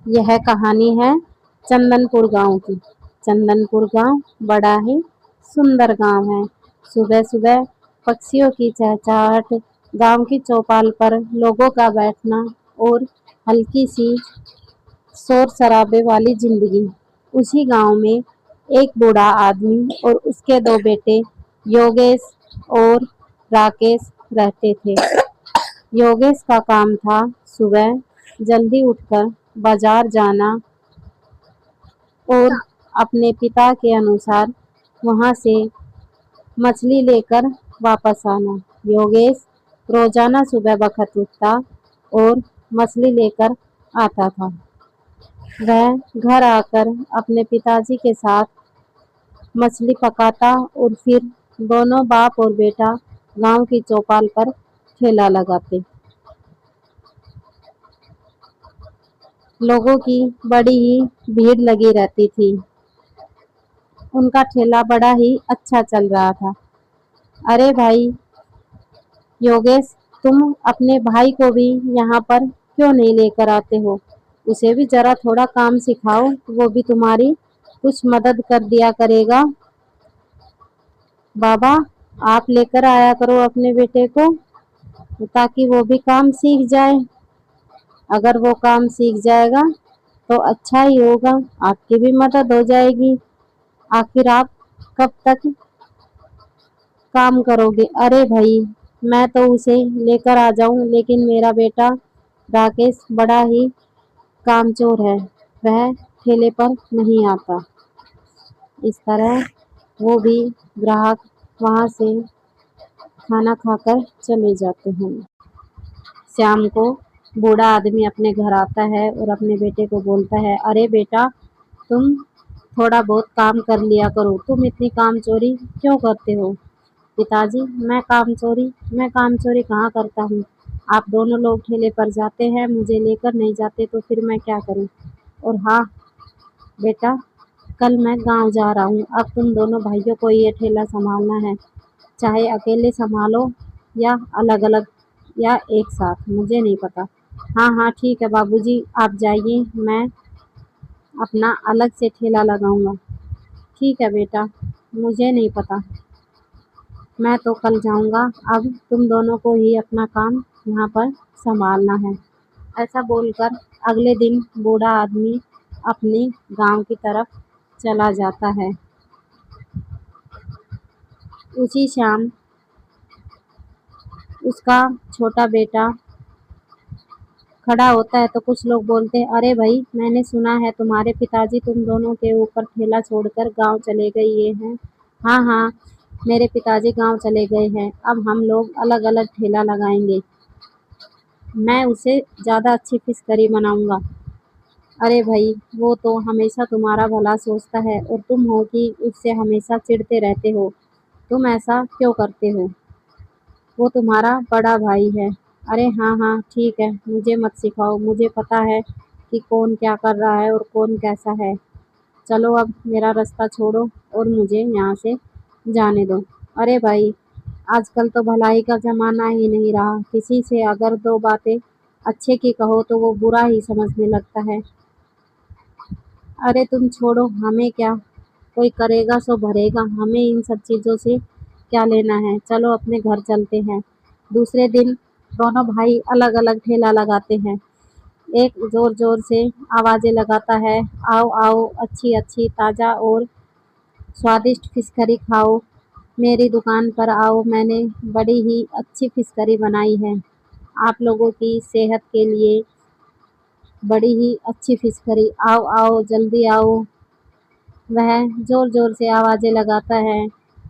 यह कहानी है चंदनपुर गांव की। चंदनपुर गांव बड़ा ही सुंदर गांव है। सुबह सुबह पक्षियों की चहचहाट, गांव की चौपाल पर लोगों का बैठना और हल्की सी शोर शराबे वाली जिंदगी। उसी गांव में एक बूढ़ा आदमी और उसके दो बेटे योगेश और राकेश रहते थे। योगेश का काम था सुबह जल्दी उठकर बाजार जाना और अपने पिता के अनुसार वहां से मछली लेकर वापस आना। योगेश रोजाना सुबह वक्त उठता और मछली लेकर आता था। वह घर आकर अपने पिताजी के साथ मछली पकाता और फिर दोनों बाप और बेटा गांव की चौपाल पर ठेला लगाते। लोगों की बड़ी ही भीड़ लगी रहती थी। उनका ठेला बड़ा ही अच्छा चल रहा था। अरे भाई योगेश, तुम अपने भाई को भी यहाँ पर क्यों नहीं लेकर आते हो? उसे भी जरा थोड़ा काम सिखाओ, वो भी तुम्हारी कुछ मदद कर दिया करेगा। बाबा, आप लेकर आया करो अपने बेटे को ताकि वो भी काम सीख जाए। अगर वो काम सीख जाएगा तो अच्छा ही होगा, आपकी भी मदद हो जाएगी। आखिर आप कब तक काम करोगे? अरे भाई, मैं तो उसे लेकर आ जाऊं, लेकिन मेरा बेटा राकेश बड़ा ही कामचोर है, वह ठेले पर नहीं आता। इस तरह वो भी ग्राहक वहां से खाना खाकर चले जाते हैं। शाम को बूढ़ा आदमी अपने घर आता है और अपने बेटे को बोलता है, अरे बेटा, तुम थोड़ा बहुत काम कर लिया करो, तुम इतनी काम चोरी क्यों करते हो? पिताजी, मैं काम चोरी कहाँ करता हूँ? आप दोनों लोग ठेले पर जाते हैं, मुझे लेकर नहीं जाते तो फिर मैं क्या करूँ? और हाँ बेटा, कल मैं गांव जा रहा हूँ, अब तुम दोनों भाइयों को ये ठेला संभालना है। चाहे अकेले संभालो या अलग अलग या एक साथ, मुझे नहीं पता। हाँ हाँ ठीक है बाबूजी, आप जाइए, मैं अपना अलग से ठेला लगाऊंगा। ठीक है बेटा, मुझे नहीं पता, मैं तो कल जाऊंगा, अब तुम दोनों को ही अपना काम यहाँ पर संभालना है। ऐसा बोलकर अगले दिन बूढ़ा आदमी अपने गांव की तरफ चला जाता है। उसी शाम उसका छोटा बेटा खड़ा होता है तो कुछ लोग बोलते हैं, अरे भाई, मैंने सुना है तुम्हारे पिताजी तुम दोनों के ऊपर ठेला छोड़कर गांव चले गए हैं। हाँ हाँ, मेरे पिताजी गांव चले गए हैं, अब हम लोग अलग अलग ठेला लगाएंगे, मैं उसे ज़्यादा अच्छी फिश करी बनाऊंगा। अरे भाई, वो तो हमेशा तुम्हारा भला सोचता है और तुम हो कि उससे हमेशा चिढ़ते रहते हो, तुम ऐसा क्यों करते हो? वो तुम्हारा बड़ा भाई है। अरे हाँ हाँ ठीक है, मुझे मत सिखाओ, मुझे पता है कि कौन क्या कर रहा है और कौन कैसा है। चलो अब मेरा रास्ता छोड़ो और मुझे यहाँ से जाने दो। अरे भाई, आजकल तो भलाई का ज़माना ही नहीं रहा, किसी से अगर दो बातें अच्छे की कहो तो वो बुरा ही समझने लगता है। अरे तुम छोड़ो, हमें क्या, कोई करेगा सो भरेगा, हमें इन सब चीज़ों से क्या लेना है, चलो अपने घर चलते हैं। दूसरे दिन दोनों भाई अलग अलग ठेला लगाते हैं। एक जोर जोर से आवाज़ें लगाता है, आओ आओ, अच्छी अच्छी ताज़ा और स्वादिष्ट फिश करी खाओ, मेरी दुकान पर आओ, मैंने बड़ी ही अच्छी फिश करी बनाई है, आप लोगों की सेहत के लिए बड़ी ही अच्छी फिश करी, आओ आओ जल्दी आओ। वह जोर जोर से आवाज़ें लगाता है।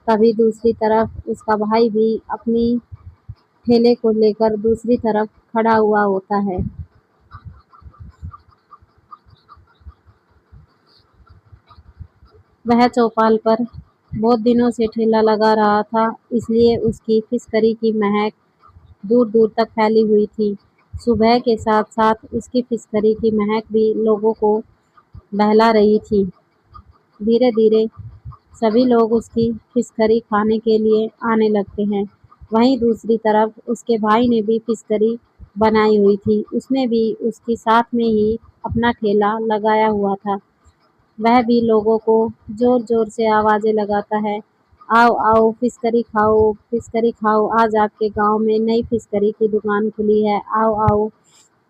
तभी दूसरी तरफ उसका भाई भी अपनी ठेले को लेकर दूसरी तरफ खड़ा हुआ होता है। वह चौपाल पर बहुत दिनों से ठेला लगा रहा था, इसलिए उसकी फिश करी की महक दूर दूर तक फैली हुई थी। सुबह के साथ साथ उसकी फिश करी की महक भी लोगों को बहला रही थी। धीरे धीरे सभी लोग उसकी फिश करी खाने के लिए आने लगते हैं। वहीं दूसरी तरफ उसके भाई ने भी फिश करी बनाई हुई थी, उसने भी उसकी साथ में ही अपना ठेला लगाया हुआ था। वह भी लोगों को ज़ोर-ज़ोर से आवाज़ें लगाता है, आओ आओ फिश करी खाओ, आज आपके गाँव में नई फिश करी की दुकान खुली है, आओ आओ।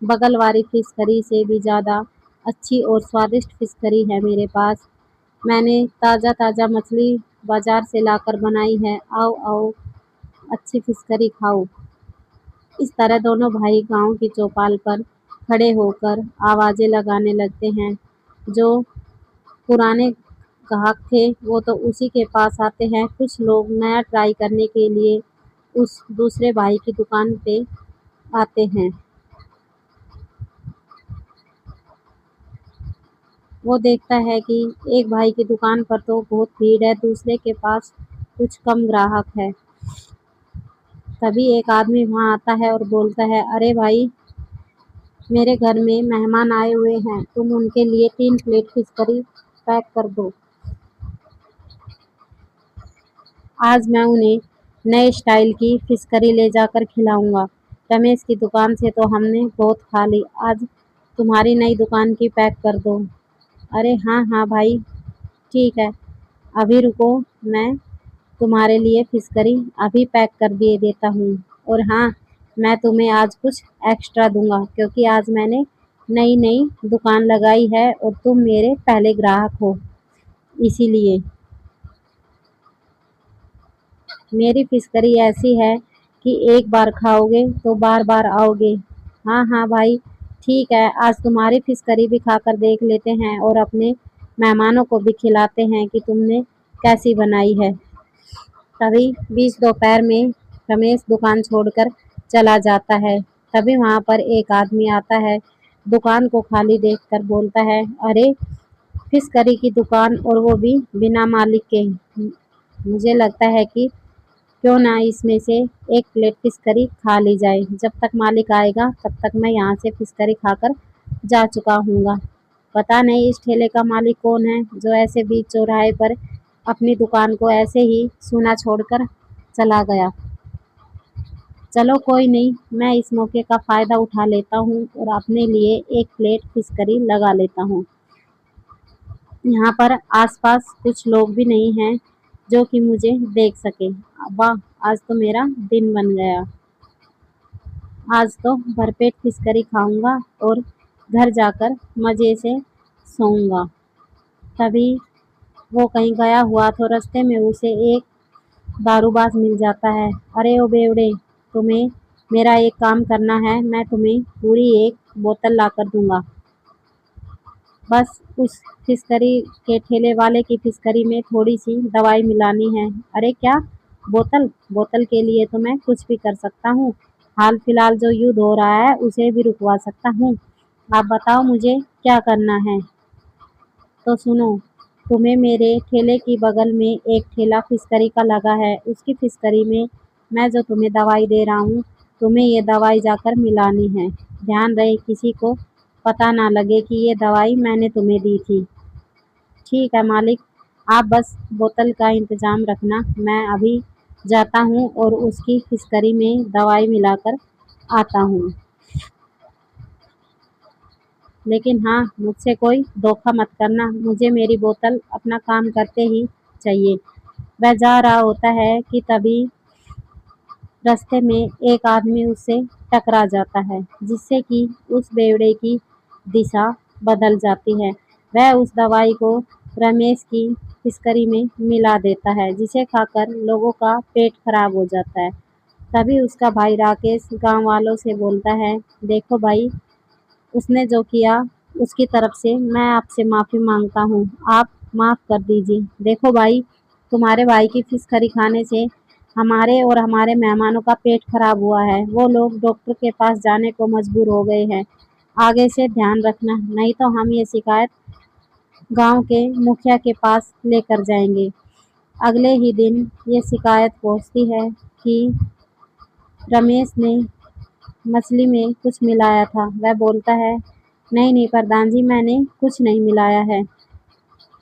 बगल वाली फिश करी से भी ज़्यादा अच्छी और स्वादिष्ट फिश करी है मेरे पास। मैंने ताज़ा-ताज़ा मछली बाज़ार से लाकर बनाई है, आओ आओ अच्छी फिश करी खाओ। इस तरह दोनों भाई गाँव की चौपाल पर खड़े होकर आवाज़ें लगाने लगते हैं। जो पुराने ग्राहक थे वो तो उसी के पास आते हैं, कुछ लोग नया ट्राई करने के लिए उस दूसरे भाई की दुकान पे आते हैं। वो देखता है कि एक भाई की दुकान पर तो बहुत भीड़ है, दूसरे के पास कुछ कम ग्राहक है। तभी एक आदमी वहाँ आता है और बोलता है, अरे भाई, मेरे घर में मेहमान आए हुए हैं, तुम उनके लिए 3 प्लेट फिश करी पैक कर दो। आज मैं उन्हें नए स्टाइल की फिश करी ले जाकर खिलाऊंगा। रमेश की दुकान से तो हमने बहुत खा ली, आज तुम्हारी नई दुकान की पैक कर दो। अरे हाँ हाँ भाई, ठीक है, अभी रुको, मैं तुम्हारे लिए फिश करी अभी पैक कर दिए देता हूँ। और हाँ, मैं तुम्हें आज कुछ एक्स्ट्रा दूंगा क्योंकि आज मैंने नई नई दुकान लगाई है और तुम मेरे पहले ग्राहक हो, इसीलिए। मेरी फिश करी ऐसी है कि एक बार खाओगे तो बार बार आओगे। हाँ हाँ भाई, ठीक है, आज तुम्हारी फिश करी भी खाकर देख लेते हैं और अपने मेहमानों को भी खिलाते हैं कि तुमने कैसी बनाई है। तभी बीच दोपहर में रमेश दुकान छोड़कर चला जाता है। तभी वहाँ पर एक आदमी आता है, दुकान को खाली देखकर बोलता है, अरे, फिश करी की दुकान और वो भी बिना मालिक के। मुझे लगता है कि क्यों ना इसमें से एक प्लेट फिश करी खा ली जाए। जब तक मालिक आएगा तब तक मैं यहाँ से फिश करी खाकर जा चुका हूँगा। पता नहीं इस ठेले का मालिक कौन है जो ऐसे बीच चौराहे पर अपनी दुकान को ऐसे ही सूना छोड़कर चला गया। चलो कोई नहीं, मैं इस मौके का फ़ायदा उठा लेता हूँ और अपने लिए एक प्लेट फिश करी लगा लेता हूँ। यहाँ पर आसपास कुछ लोग भी नहीं हैं जो कि मुझे देख सके। वाह! आज तो मेरा दिन बन गया। आज तो भरपेट फिश करी खाऊंगा और घर जाकर मज़े से सोऊंगा। तभी वो कहीं गया हुआ तो रास्ते में उसे एक दारूबाज मिल जाता है। अरे ओ बेवड़े, तुम्हें मेरा एक काम करना है, मैं तुम्हें पूरी एक बोतल लाकर दूंगा। बस उस फिश करी के ठेले वाले की फिश करी में थोड़ी सी दवाई मिलानी है। अरे क्या, बोतल? बोतल के लिए तो मैं कुछ भी कर सकता हूँ। हाल फिलहाल जो युद्ध हो रहा है उसे भी रुकवा सकता हूँ। आप बताओ मुझे क्या करना है। तो सुनो, तुम्हें मेरे ठेले की बगल में एक ठेला फिश करी का लगा है, उसकी फिश करी में मैं जो तुम्हें दवाई दे रहा हूँ, तुम्हें ये दवाई जाकर मिलानी है। ध्यान रहे किसी को पता ना लगे कि ये दवाई मैंने तुम्हें दी थी। ठीक है मालिक, आप बस बोतल का इंतज़ाम रखना, मैं अभी जाता हूँ और उसकी फिश करी में दवाई मिलाकर आता हूँ। लेकिन हाँ, मुझसे कोई धोखा मत करना, मुझे मेरी बोतल अपना काम करते ही चाहिए। वह जा रहा होता है कि तभी रास्ते में एक आदमी उससे टकरा जाता है, जिससे कि उस बेवड़े की दिशा बदल जाती है। वह उस दवाई को रमेश की फिशकरी में मिला देता है, जिसे खाकर लोगों का पेट खराब हो जाता है। तभी उसका भाई राकेश गांव वालों से बोलता है, देखो भाई, उसने जो किया उसकी तरफ से मैं आपसे माफ़ी मांगता हूँ, आप माफ़ कर दीजिए। देखो भाई, तुम्हारे भाई की फिश करी खाने से हमारे और हमारे मेहमानों का पेट खराब हुआ है, वो लोग डॉक्टर के पास जाने को मजबूर हो गए हैं। आगे से ध्यान रखना, नहीं तो हम ये शिकायत गांव के मुखिया के पास लेकर जाएंगे। अगले ही दिन ये शिकायत पहुंचती है कि रमेश ने मछली में कुछ मिलाया था। वह बोलता है, नहीं नहीं प्रधान जी, मैंने कुछ नहीं मिलाया है।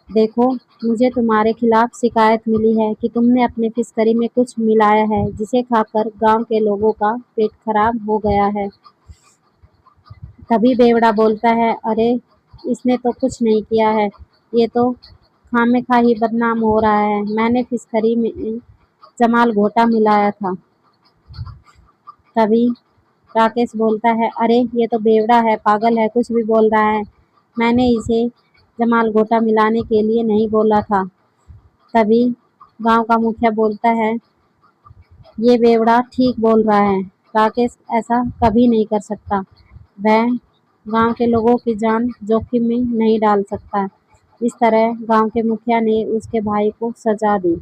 देखो, मुझे तुम्हारे खिलाफ शिकायत मिली है कि तुमने अपने फिश करी में कुछ मिलाया है, जिसे खाकर गांव के लोगों का पेट खराब हो गया है। तभी बेवड़ा बोलता है, अरे इसने तो कुछ नहीं किया है, ये तो खामखा ही बदनाम हो रहा है। मैंने फिश करी में जमाल घोटा मिलाया था। तभी राकेश बोलता है, अरे ये तो बेवड़ा है, पागल है, कुछ भी बोल रहा है। मैंने इसे जमाल घोटा मिलाने के लिए नहीं बोला था। तभी गांव का मुखिया बोलता है, ये बेवड़ा ठीक बोल रहा है, राकेश ऐसा कभी नहीं कर सकता। वह गांव के लोगों की जान जोखिम में नहीं डाल सकता। इस तरह गांव के मुखिया ने उसके भाई को सजा दी।